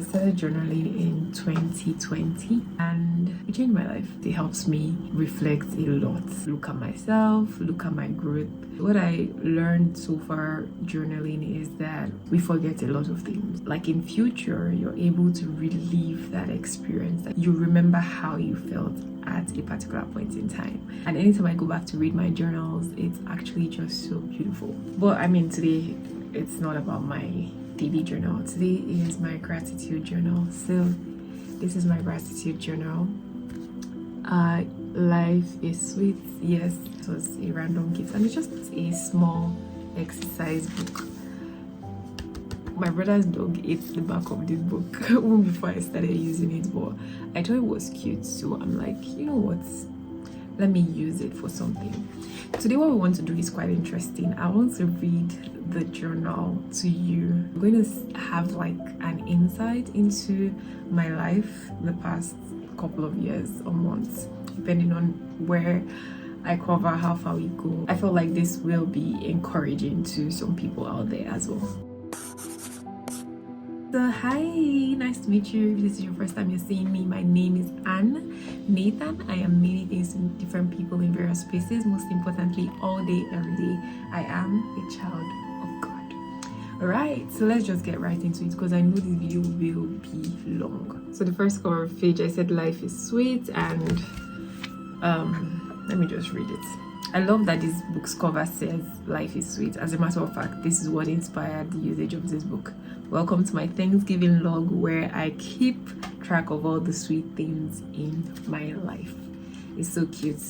I started journaling in 2020 and it changed my life. It helps me reflect a lot, look at myself, look at my growth. What I learned so far journaling is that we forget a lot of things. Like in future, you're able to relive that experience. That you remember how you felt at a particular point in time. And anytime I go back to read my journals, it's actually just so beautiful. But I mean, today it's not about my daily journal. Today is my gratitude journal. So this is my gratitude journal. Life is sweet. Yes, it was a random gift, and it's just a small exercise book. My brother's dog ate the back of this book even before I started using it, but I thought it was cute, so I'm like, you know what, let me use it for something. Today what we want to do is quite interesting. I want to read the journal to you. I'm going to have like an insight into my life the past couple of years or months, depending on where I cover, how far we go. I feel like this will be encouraging to some people out there as well. So hi, nice to meet you. If this is your first time you're seeing me, my name is Anne Nathan. I am many things to different people in various spaces. Most importantly, all day, every day, I am a child of God. Alright, so let's just get right into it because I know this video will be long. So the first cover page, I said life is sweet, and let me just read it. I love that this book's cover says life is sweet. As a matter of fact, this is what inspired the usage of this book. Welcome to my Thanksgiving log, where I keep track of all the sweet things in my life. It's so cute.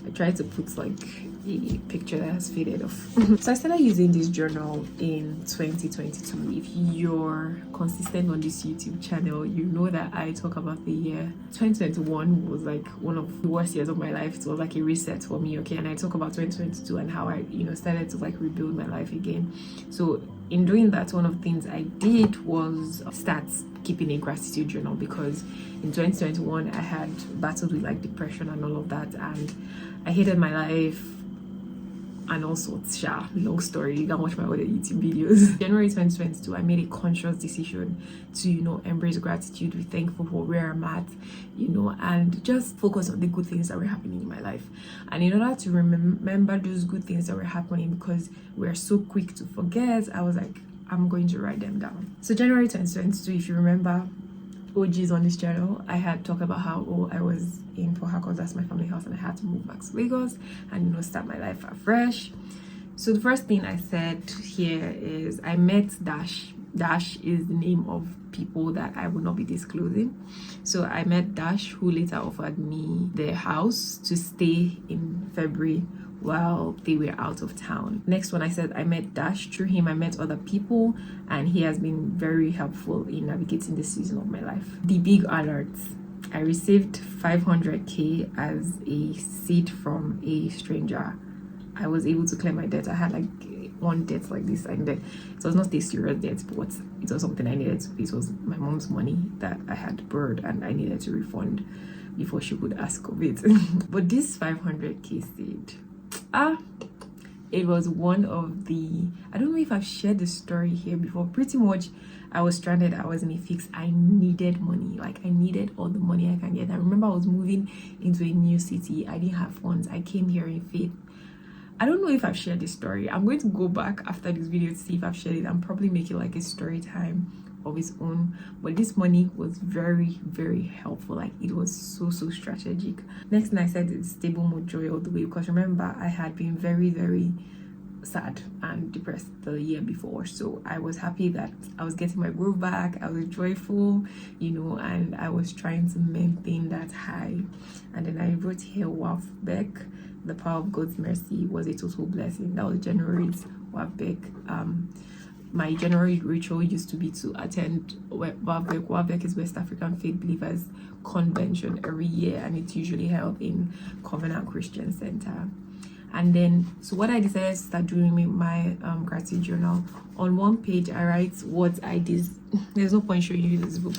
I tried to put like a picture that has faded off. So I started using this journal in 2022. If you're consistent on this YouTube channel, you know that I talk about the year 2021 was like one of the worst years of my life. It was like a reset for me, okay? And I talk about 2022 and how I, started to like rebuild my life again. So in doing that, one of the things I did was start keeping a gratitude journal, because in 2021 I had battled with like depression and all of that, and I hated my life and all sorts. Long story, you can watch my other YouTube videos. January 2022, I made a conscious decision to embrace gratitude, be thankful for where I'm at, and just focus on the good things that were happening in my life. And in order to remember those good things that were happening, because we're so quick to forget, I was like, I'm going to write them down. So January 2022, if you remember, OGs on this channel, I had talked about how I was in Port Harcourt, that's my family house, and I had to move back to Lagos and start my life afresh. So the first thing I said here is I met Dash. Dash is the name of people that I will not be disclosing. So I met Dash, who later offered me their house to stay in February while they were out of town. Next one, I said I met Dash. Through him I met other people, and he has been very helpful in navigating this season of my life. The big alert: I received 500k as a seed from a stranger. I was able to clear my debt. I had like one debt like this, and it was not a serious debt, but it was something I needed to. It was my mom's money that I had borrowed and I needed to refund before she could ask of it. But this 500k seed, it was one of the, I don't know if I've shared the story here before. Pretty much I was stranded, I was in a fix, I needed money. Like I needed all the money I can get. I remember I was moving into a new city, I didn't have funds, I came here in faith. I don't know if I've shared this story. I'm going to go back after this video to see if I've shared it and probably make it like a story time of its own. But this money was very, very helpful. Like it was so strategic. Next thing I said is stable mood, joy all the way, because remember I had been very, very sad and depressed the year before. So I was happy that I was getting my groove back. I was joyful, and I was trying to maintain that high. And then I wrote here, Waf Beck, the power of God's mercy was a total blessing. That was January's Waf Beck. My January ritual used to be to attend Waf Beck. Waf Beck is West African Faith Believers Convention every year, and it's usually held in Covenant Christian Center. And then, so what I decided to start doing with my gratitude journal, on one page I write what I there's no point showing you this book,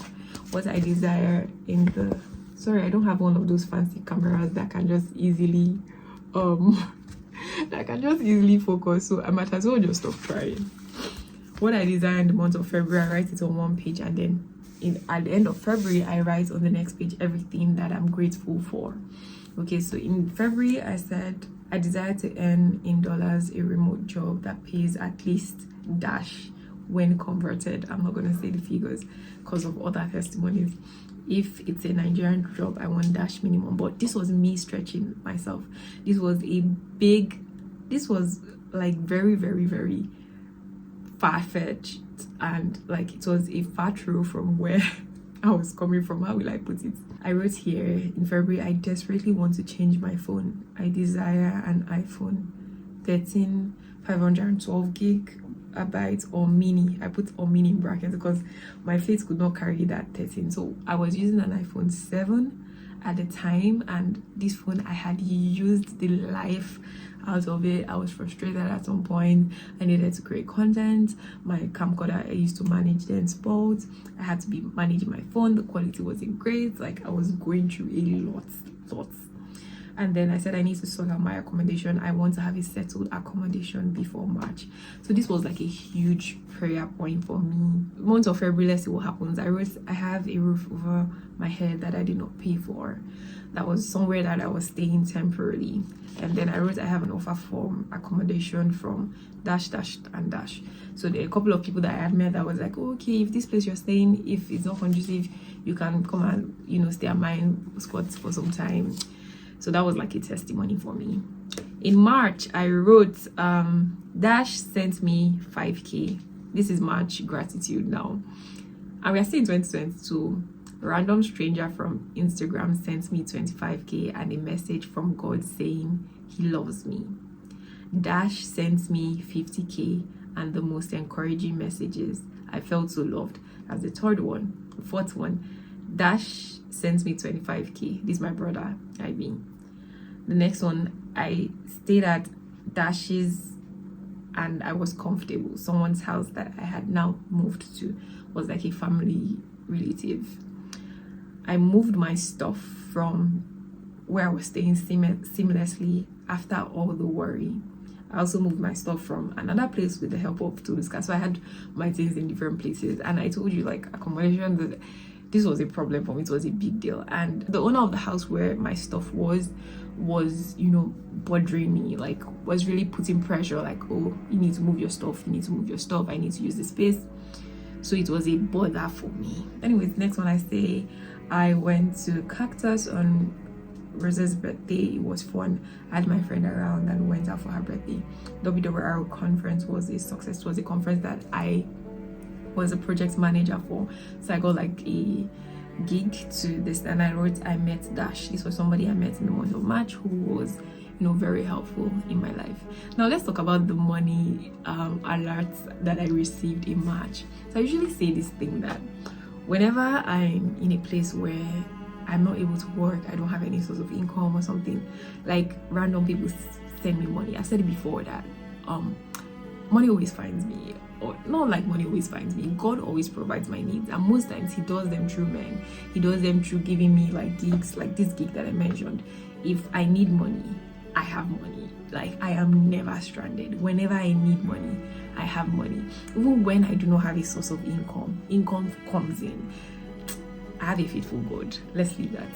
what I desire in the, sorry, I don't have one of those fancy cameras that can just easily focus, so I might as well just stop trying. What I desire in the month of February, I write it on one page, and then at the end of February, I write on the next page everything that I'm grateful for. Okay, so in February, I said I desire to earn in dollars a remote job that pays at least dash when converted. I'm not going to say the figures because of other testimonies. If it's a Nigerian job, I want dash minimum. But this was me stretching myself. This was like very, very, very far-fetched, and like it was a far throw from where I was coming from. How will I put it? I wrote here in February, I desperately want to change my phone. I desire an iPhone 13 512 gigabytes or mini. I put or mini in brackets because my face could not carry that 13. So I was using an iPhone 7 at the time, and this phone, I had used the life out of it. I was frustrated at some point. I needed to create content. My camcorder I used to manage then spoiled. I had to be managing my phone. The quality wasn't great. Like, I was going through a lot. And then I said I need to sort out my accommodation. I want to have a settled accommodation before March. So this was like a huge prayer point for me. Month of February, let's see what happens. I wrote, I have a roof over my head that I did not pay for. That was somewhere that I was staying temporarily. And then I wrote, I have an offer for accommodation from dash and dash. So there are a couple of people that I had met that was like, oh, okay, if this place you're staying, if it's not conducive, you can come and, you know, stay at mine squats for some time. So that was like a testimony for me. In March, I wrote, dash sent me 5K. This is March gratitude now. And we are still in 2022. Random stranger from Instagram sent me 25K and a message from God saying he loves me. Dash sent me 50K and the most encouraging messages. I felt so loved. As the third one. The fourth one, Dash sent me 25K. This is my brother, Ivy. The next one, I stayed at Dash's and I was comfortable. Someone's house that I had now moved to was like a family relative. I moved my stuff from where I was staying seamlessly after all the worry. I also moved my stuff from another place with the help of Tuluska. So I had my things in different places. And I told you, like, accommodation, this was a problem for me. It was a big deal. And the owner of the house where my stuff was, you know, bothering me, like, was really putting pressure, like, oh, you need to move your stuff, I need to use the space. So it was a bother for me. Anyways, next one, I say I went to Cactus on Rose's birthday. It was fun. I had my friend around and went out for her birthday. WWR conference was a success. It was a conference that I was a project manager for, so I got like a gig to this, and I met Dash. This was somebody I met in the month of March who was, you know, very helpful in my life. Now let's talk about the money alerts that I received in March. So I usually say this thing that whenever I'm in a place where I'm not able to work, I don't have any source of income or something, like random people send me money. I said it before that money always finds me. Or not like money always finds me. God always provides my needs, and most times he does them through men. He does them through giving me like gigs, like this gig that I mentioned. If I need money, I have money. Like, I am never stranded. Whenever I need money, I have money. Even when I do not have a source of income comes in. I have a faithful God. Let's leave that.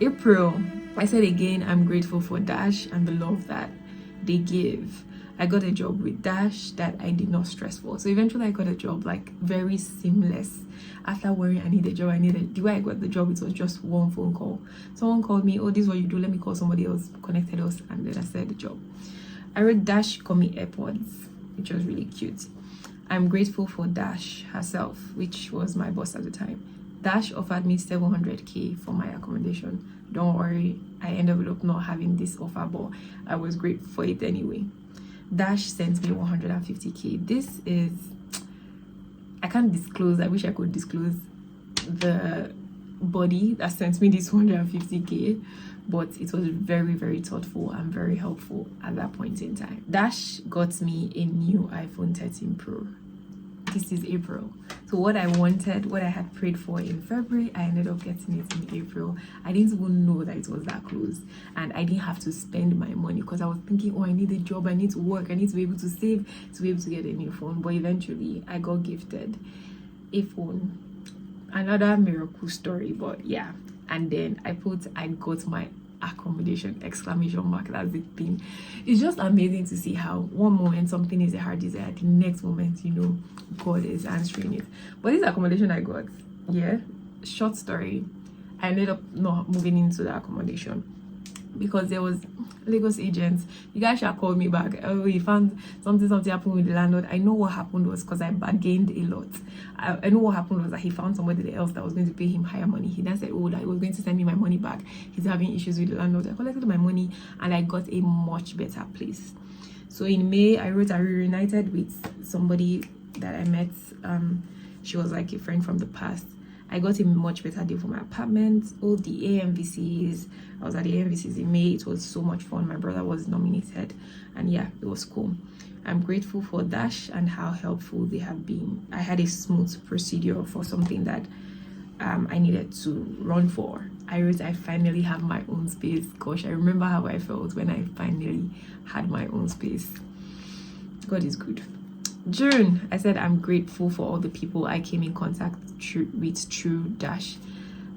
April, I said again, I'm grateful for Dash and the love that they give. I got a job with Dash that I did not stress for. So eventually I got a job, like, very seamless. After worrying I need a job, the way I got the job, it was just one phone call. Someone called me, oh, this is what you do, let me call somebody else, connected us, and then I started the job. I wrote Dash got me AirPods, which was really cute. I'm grateful for Dash herself, which was my boss at the time. Dash offered me 700K for my accommodation. Don't worry, I ended up not having this offer, but I was grateful for it anyway. Dash sent me 150K. This is, I can't disclose, I wish I could disclose the body that sent me this 150K, but it was very, very thoughtful and very helpful at that point in time. Dash got me a new iPhone 13 Pro. This is April. So what I wanted, what I had prayed for in February, I ended up getting it in April. I didn't even know that it was that close, and I didn't have to spend my money because I was thinking, oh, I need a job, I need to work, I need to be able to save to be able to get a new phone. But eventually I got gifted a phone. another miracle story, but yeah. And then I got my accommodation, exclamation mark. That's the thing. It's just amazing to see how one moment something is a hard desire, the next moment, you know, God is answering it. But this accommodation I got, yeah, short story, I ended up not moving into the accommodation because there was Lagos agents. You guys should call me back. Oh, we found something happened with the landlord. I know what happened was because I bargained a lot. I know what happened was that he found somebody else that was going to pay him higher money. He then said, oh, that he was going to send me my money back. He's having issues with the landlord. I collected my money and I got a much better place. So in May, I reunited with somebody that I met. She was like a friend from the past. I got a much better deal for my apartment. All the AMVCs. I was at the AMVCs in May. It was so much fun. My brother was nominated. And yeah, it was cool. I'm grateful for Dash and how helpful they have been. I had a smooth procedure for something that I needed to run for. I finally have my own space. Gosh, I remember how I felt when I finally had my own space. God is good. June, I said I'm grateful for all the people I came in contact with through Dash.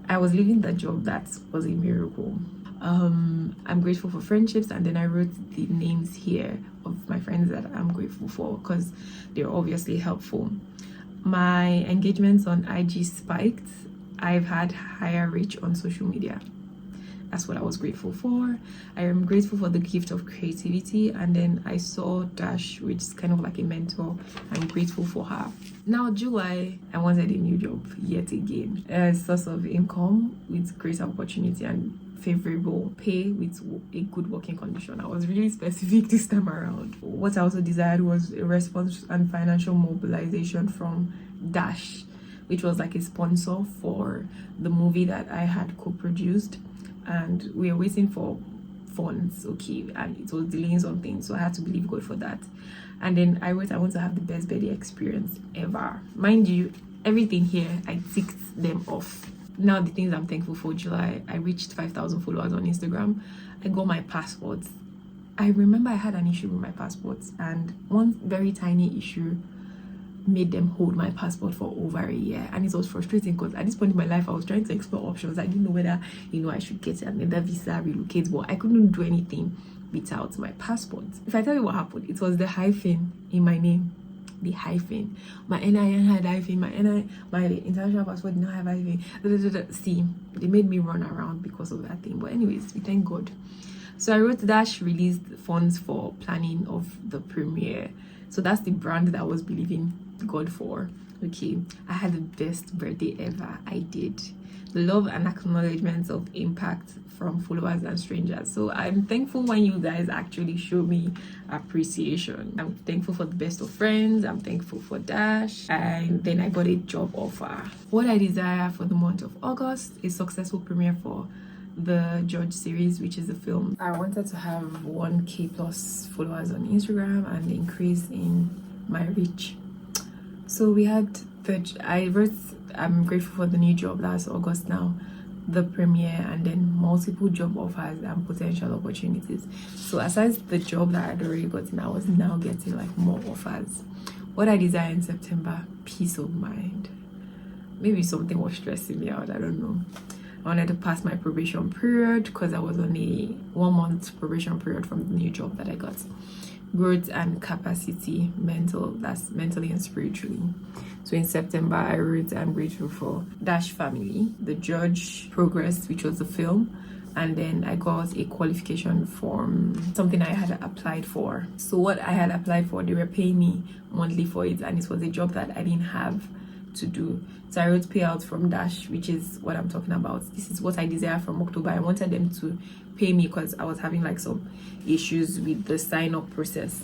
I was leaving the job. That was a miracle. I'm grateful for friendships, and then I wrote the names here of my friends that I'm grateful for because they're obviously helpful. My engagements on IG spiked. I've had higher reach on social media. That's what I was grateful for. I am grateful for the gift of creativity, and then I saw Dash, which is kind of like a mentor. I'm grateful for her. Now July, I wanted a new job yet again, a source of income with great opportunity and favorable pay with a good working condition. I was really specific this time around. What I also desired was a response and financial mobilization from Dash, which was like a sponsor for the movie that I had co-produced, and we were waiting for funds, okay, and it was delaying something, so I had to believe God for that. And then I wrote, I want to have the best birthday experience ever. Mind you, everything here, I ticked them off. Now the things I'm thankful for: July, I reached 5,000 followers on Instagram. I got my passport. I remember I had an issue with my passport, and one very tiny issue made them hold my passport for over a year, and it was frustrating because at this point in my life I was trying to explore options. I didn't know whether, you know, I should get another visa, relocate, but I couldn't do anything without my passport. If I tell you what happened, it was the hyphen in my name. The hyphen. My NIN had hyphen. My international passport did not have hyphen. See, they made me run around because of that thing. But anyways, we thank God. So I wrote Dash released funds for planning of the premiere. So that's the brand that I was believing God for. Okay, I had the best birthday ever. I did. The love and acknowledgements of impact from followers and strangers. So I'm thankful when you guys actually show me appreciation. I'm thankful for the best of friends. I'm thankful for Dash. And then I got a job offer. What I desire for the month of August is successful premiere for the George series, which is a film. I wanted to have 1K plus followers on Instagram and increase in my reach. So we had I'm grateful for the new job. That's August now, the premiere, and then multiple job offers and potential opportunities. So aside the job that I'd already gotten, I was now getting like more offers. What I desire in September: peace of mind. Maybe something was stressing me out, I don't know. I wanted to pass my probation period because I was on a 1-month probation period from the new job that I got. Growth and capacity, that's mentally and spiritually. So in September, I wrote, I'm grateful for Dash family, the Judge Progress, which was the film, and then I got a qualification form, something I had applied for. So what I had applied for, they were paying me monthly for it, and it was a job that I didn't have to do. So I wrote payouts from Dash, which is what I'm talking about. This is what I desire from October. I wanted them to pay me because I was having like some issues with the sign-up process.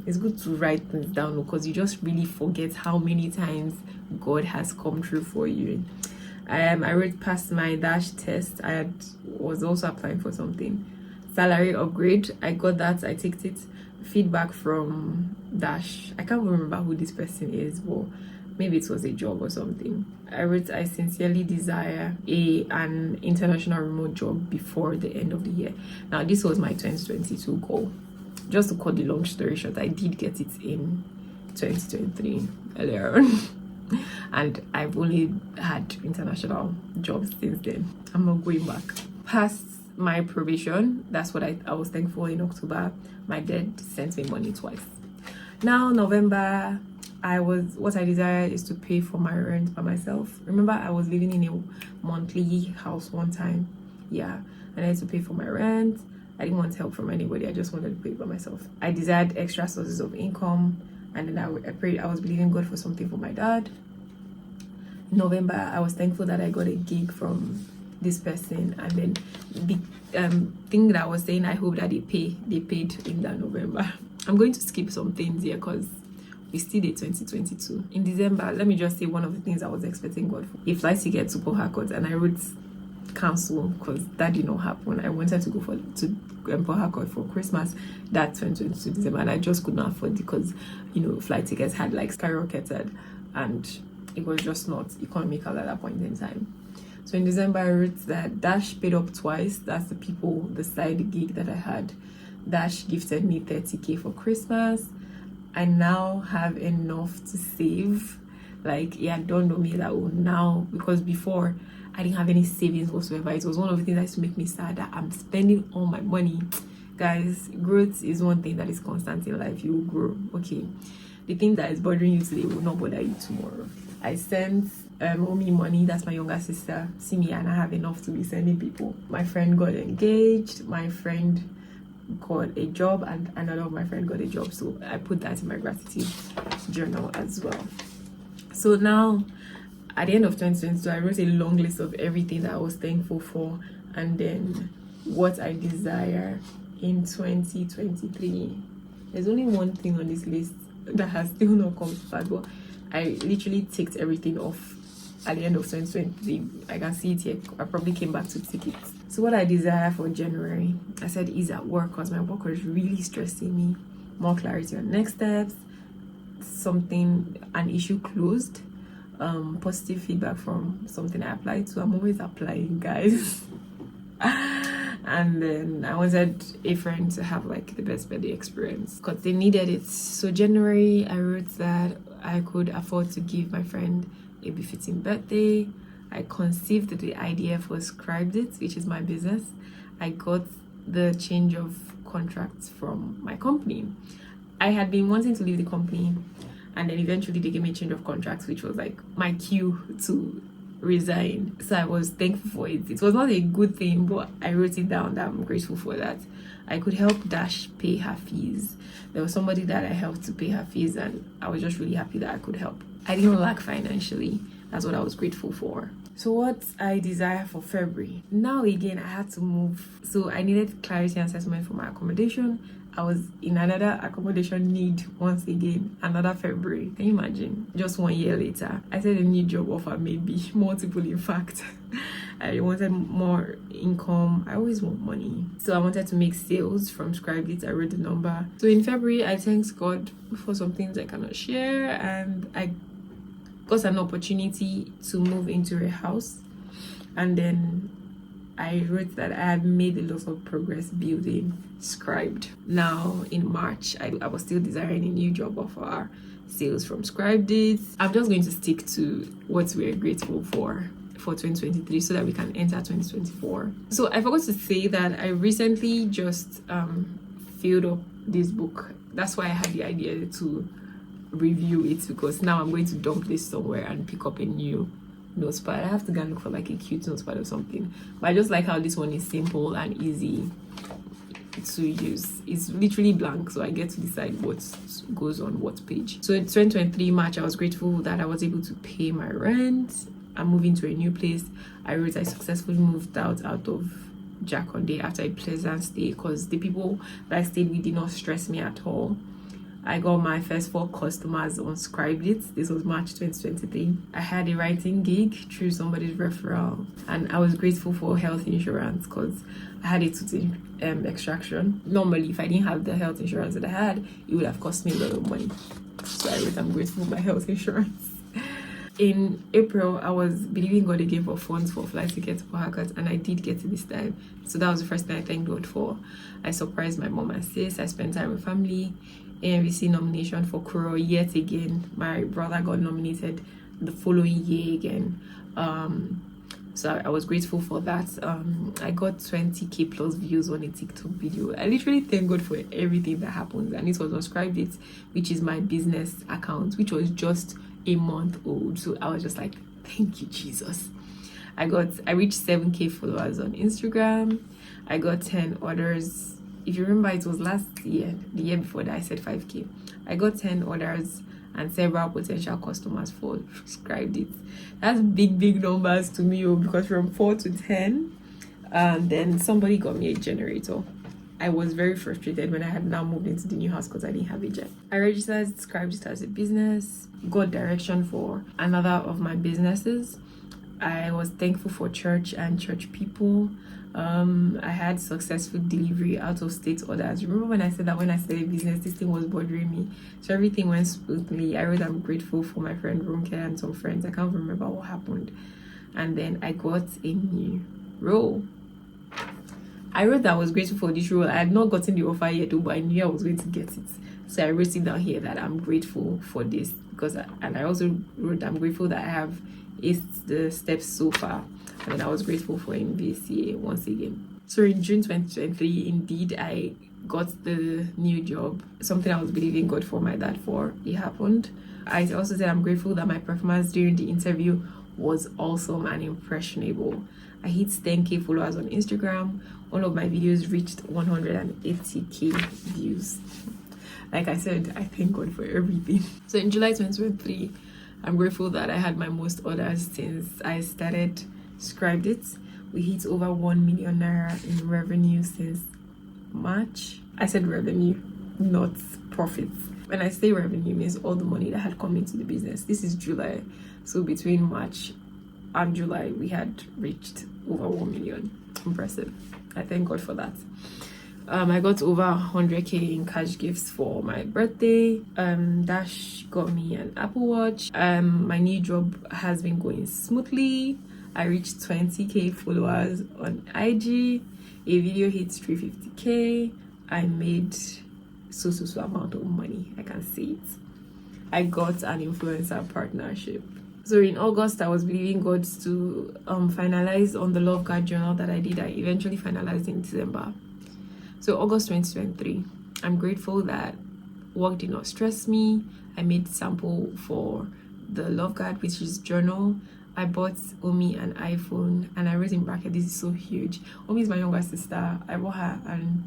It's good to write things down because you just really forget how many times God has come through for you. I wrote past my Dash test. was also applying for something. Salary upgrade, I got that. I ticked it. Feedback from Dash, I can't remember who this person is, but maybe it was a job or something. I wrote, I sincerely desire an international remote job before the end of the year. Now, this was my 2022 goal. Just to cut the long story short, I did get it in 2023 earlier on. and I've only had international jobs since then. I'm not going back. Past my probation, that's what I was thankful in October. My dad sent me money twice. Now November, what I desire is to pay for my rent by myself. Remember, I was living in a monthly house one time. Yeah, and I had to pay for my rent. I didn't want help from anybody. I just wanted to pay it by myself. I desired extra sources of income, and then I prayed. I was believing God for something for my dad. In November, I was thankful that I got a gig from this person, and then the thing that I was saying, I hope that they paid in that November. I'm going to skip some things here because we still did 2022. In December, let me just say one of the things I was expecting God for: a flight ticket to Port Harcourt, and I wrote cancel because that did not happen. I wanted to go to Port Harcourt for Christmas that 2022 December, and I just could not afford it because, you know, flight tickets had like skyrocketed and it was just not economical at that point in time. So in December, I wrote that Dash paid up twice. That's the side gig that I had. Dash gifted me 30k for Christmas. I now have enough to save. Like, he had dawned on me that, oh, now, because before I didn't have any savings whatsoever. It was one of the things that used to make me sad, that I'm spending all my money. Guys, growth is one thing that is constant in life. You will grow, okay? The thing that is bothering you today will not bother you tomorrow. I sent Omi money, that's my younger sister. See me, and I have enough to be sending people. My friend got engaged, my friend got a job, and another of my friend got a job. So I put that in my gratitude journal as well. So now, at the end of 2022, I wrote a long list of everything that I was thankful for, and then what I desire in 2023. There's only one thing on this list that has still not come to pass, but I literally ticked everything off at the end of 2023. I can see it here. I probably came back to tick it. So what I desire for January, I said, is at work, because my work was really stressing me. More clarity on next steps, an issue closed, positive feedback from something I applied to. I'm always applying, guys. And then I wanted a friend to have like the best birthday experience because they needed it. So January, I wrote that I could afford to give my friend a befitting birthday. I conceived the idea for Scribed It, which is my business. I got the change of contracts from my company. I had been wanting to leave the company, and then eventually they gave me a change of contracts, which was like my cue to resign. So I was thankful for it. It was not a good thing, but I wrote it down that I'm grateful for that. I could help Dash pay her fees. There was somebody that I helped to pay her fees, and I was just really happy that I could help. I didn't lack financially. That's what I was grateful for. So what I desire for February. Now again, I had to move. So I needed clarity and settlement for my accommodation. I was in another accommodation need once again, another February. Can you imagine? Just 1 year later, I said a new job offer, maybe multiple in fact. I wanted more income. I always want money. So I wanted to make sales from Scribed It. I wrote the number. So in February, I thanked God for some things I cannot share, and I got an opportunity to move into a house. And then I wrote that I had made a lot of progress building Scribed. Now in March, I was still desiring a new job offer, sales from Scribed It. I'm just going to stick to what we're grateful for 2023 so that we can enter 2024. So I forgot to say that I recently just filled up this book. That's why I had the idea to review it, because now I'm going to dump this somewhere and pick up a new notepad. I have to go and look for like a cute notepad or something, but I just like how this one is simple and easy to use. It's literally blank, so I get to decide what goes on what page. So in 2023 March, I was grateful that I was able to pay my rent. I'm moving to a new place. I wrote I successfully moved out of Jakonde after a pleasant stay, because the people that I stayed with did not stress me at all. I got my first 4 customers on Scribed It. This was March 2023. I had a writing gig through somebody's referral, and I was grateful for health insurance because I had a tooth extraction. Normally, if I didn't have the health insurance that I had, it would have cost me a lot of money. So I wrote I'm grateful for my health insurance. In April, I was believing God again for funds for flight tickets for haircuts, and I did get it this time. So that was the first thing I thanked God for. I surprised my mom and sis. I spent time with family. AMVC nomination for Kuro yet again. My brother got nominated the following year again. So I was grateful for that. I got 20k plus views on a TikTok video. I literally thank God for everything that happens, and it was Subscribed It, which is my business account, which was just a month old. So I was just like, thank you, Jesus. I reached 7k followers on Instagram. I got 10 orders. If you remember, it was last year, the year before that I said 5k. I got 10 orders and several potential customers for Subscribed It. That's big numbers to me, because from 4 to 10, and then somebody got me a generator. I was very frustrated when I had now moved into the new house because I didn't have a jet. I registered Subscribed It as a business, got direction for another of my businesses. I was thankful for church and church people. I had successful delivery out of state orders. Remember when I said that when I started business, this thing was bothering me? So everything went smoothly. I wrote I'm grateful for my friend Ronke and some friends. I can't remember what happened. And then I got a new role. I wrote that I was grateful for this role. I had not gotten the offer yet, but I knew I was going to get it. So I wrote it down here that I'm grateful for this, and I also wrote I'm grateful that I have aced the steps so far. And I was grateful for MBCA once again. So in June 2023, indeed, I got the new job, something I was believing God for my dad for. It happened. I also said I'm grateful that my performance during the interview was awesome and impressionable. I hit 10k followers on Instagram. One of my videos reached 180k views. Like I said, I thank God for everything. So in July 2023, I'm grateful that I had my most orders since I started Subscribed It. We hit over 1 million naira in revenue since March. I said revenue, not profits. When I say revenue, it means all the money that had come into the business. This is July, so between March and July we had reached over 1 million. Impressive. I thank God for that. I got over 100k in cash gifts for my birthday. Dash got me an Apple Watch. My new job has been going smoothly. I reached 20k followers on IG. A video hit 350k. I made so amount of money. I can see it. I got an influencer partnership. So in August, I was believing God to finalize on the Love God journal that I did. I eventually finalized in December. So August 2023, I'm grateful that work did not stress me. I made sample for the Love God, which is journal. I bought Omi an iPhone, and I wrote in bracket, this is so huge. Omi is my younger sister. I bought her an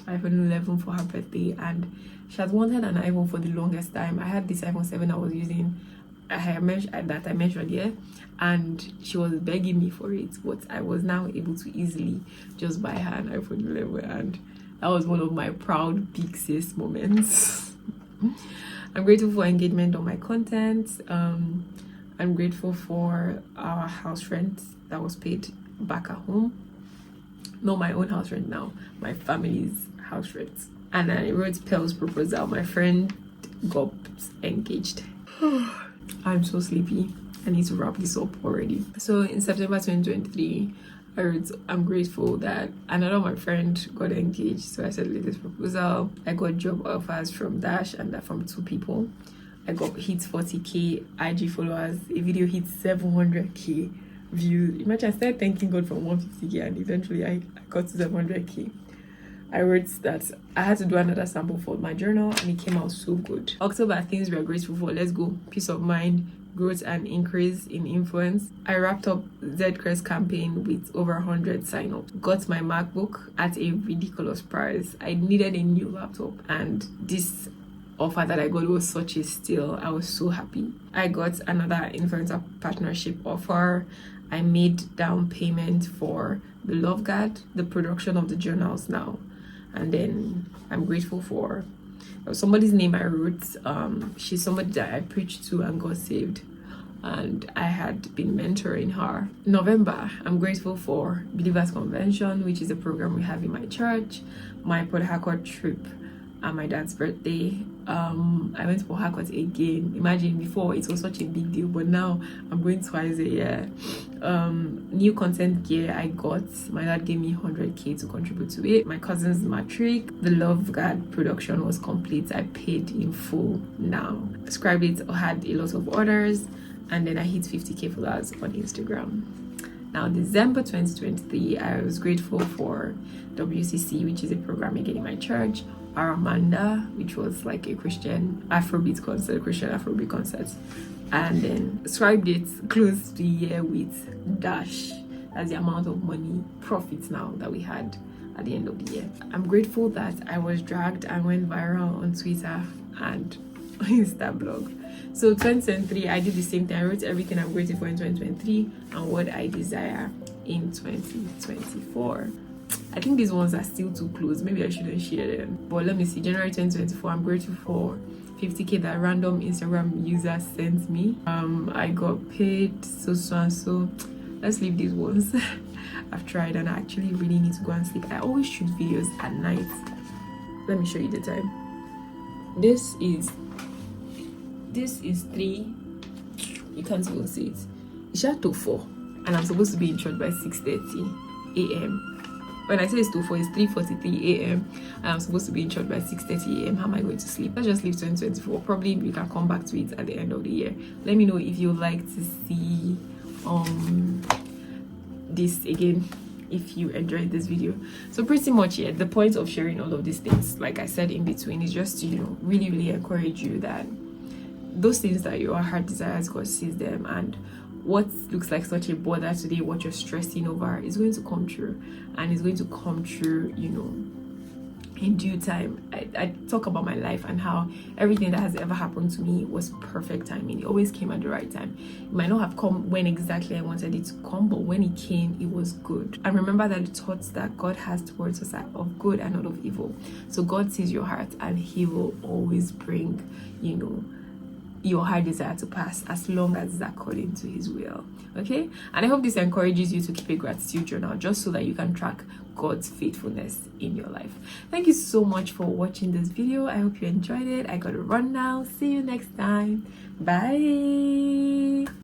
iPhone 11 for her birthday, and she has wanted an iPhone for the longest time. I had this iPhone 7 I was using, I mentioned here, and she was begging me for it, but I was now able to easily just buy her an iPhone 11, and that was one of my proud big sis moments. I'm grateful for engagement on my content. I'm grateful for our house rent that was paid back at home. Not my own house rent now, my family's house rent. And I wrote Pearl's proposal. My friend got engaged. I'm so sleepy. I need to wrap this up already. So in September 2023, I wrote, I'm grateful that another my friend got engaged. So I said latest proposal. I got job offers from Dash and from 2 people. I got hit 40k IG followers. A video hit 700k views. Imagine I started thanking God from 150k and eventually I got to 700k. I wrote that I had to do another sample for my journal and it came out so good. October, things we are grateful for. Let's go. Peace of mind, growth and increase in influence. I wrapped up Zcrest campaign with over 100 sign-ups. Got my MacBook at a ridiculous price. I needed a new laptop, and this offer that I got was such a steal. I was so happy. I got another influencer partnership offer. I made down payment for the Love Guard, the production of the journals now. And then I'm grateful for somebody's name I wrote. She's somebody that I preached to and got saved, and I had been mentoring her. November, I'm grateful for Believers Convention, which is a program we have in my church, my Port Harcourt trip, and my dad's birthday. I went for Harcourt again. Imagine, before it was such a big deal, but now I'm going twice a year. New content gear I got. My dad gave me 100k to contribute to it. My cousin's matric. The Love Guard production was complete. I paid in full now. Subscribed It had a lot of orders, and then I hit 50k followers on Instagram. Now, December 2023, I was grateful for WCC, which is a program again in my church, Aramanda, which was like a Christian Afrobeat concert, and then described it, closed the year with dash. That's the amount of money, profits now that we had at the end of the year. I'm grateful that I was dragged and went viral on Twitter and Insta blog. So 2023, I did the same thing. I wrote everything I'm grateful for in 2023 and what I desire in 2024. I think these ones are still too close. Maybe I shouldn't share them. But let me see. January 2024, I'm grateful for 50k that random Instagram user sent me. I got paid so and so. Let's leave these ones. I've tried and I actually really need to go and sleep. I always shoot videos at night. Let me show you the time. This is 3. You can't even see it. It's just to 4, and I'm supposed to be in church by 6:30 a.m. When I say it's to 4, it's 3:43 a.m. and I'm supposed to be in church by 6:30 a.m. How am I going to sleep? Let's just leave 2024. Probably we can come back to it at the end of the year. Let me know if you'd like to see this again, if you enjoyed this video. So pretty much, yeah, the point of sharing all of these things, like I said in between, is just to, you know, really encourage you that those things that your heart desires, God sees them, and what looks like such a bother today, what you're stressing over, is going to come true, and it's going to come true, you know, in due time. I talk about my life and how everything that has ever happened to me was perfect timing. It always came at the right time. It might not have come when exactly I wanted it to come, but when it came, it was good. And remember that the thoughts that God has towards us are of good and not of evil. So God sees your heart, and He will always bring, you know, your heart desire to pass, as long as it's according to His will. Okay? And I hope this encourages you to keep a gratitude journal, just so that you can track God's faithfulness in your life. Thank you so much for watching this video. I hope you enjoyed it. I gotta run now. See you next time. Bye.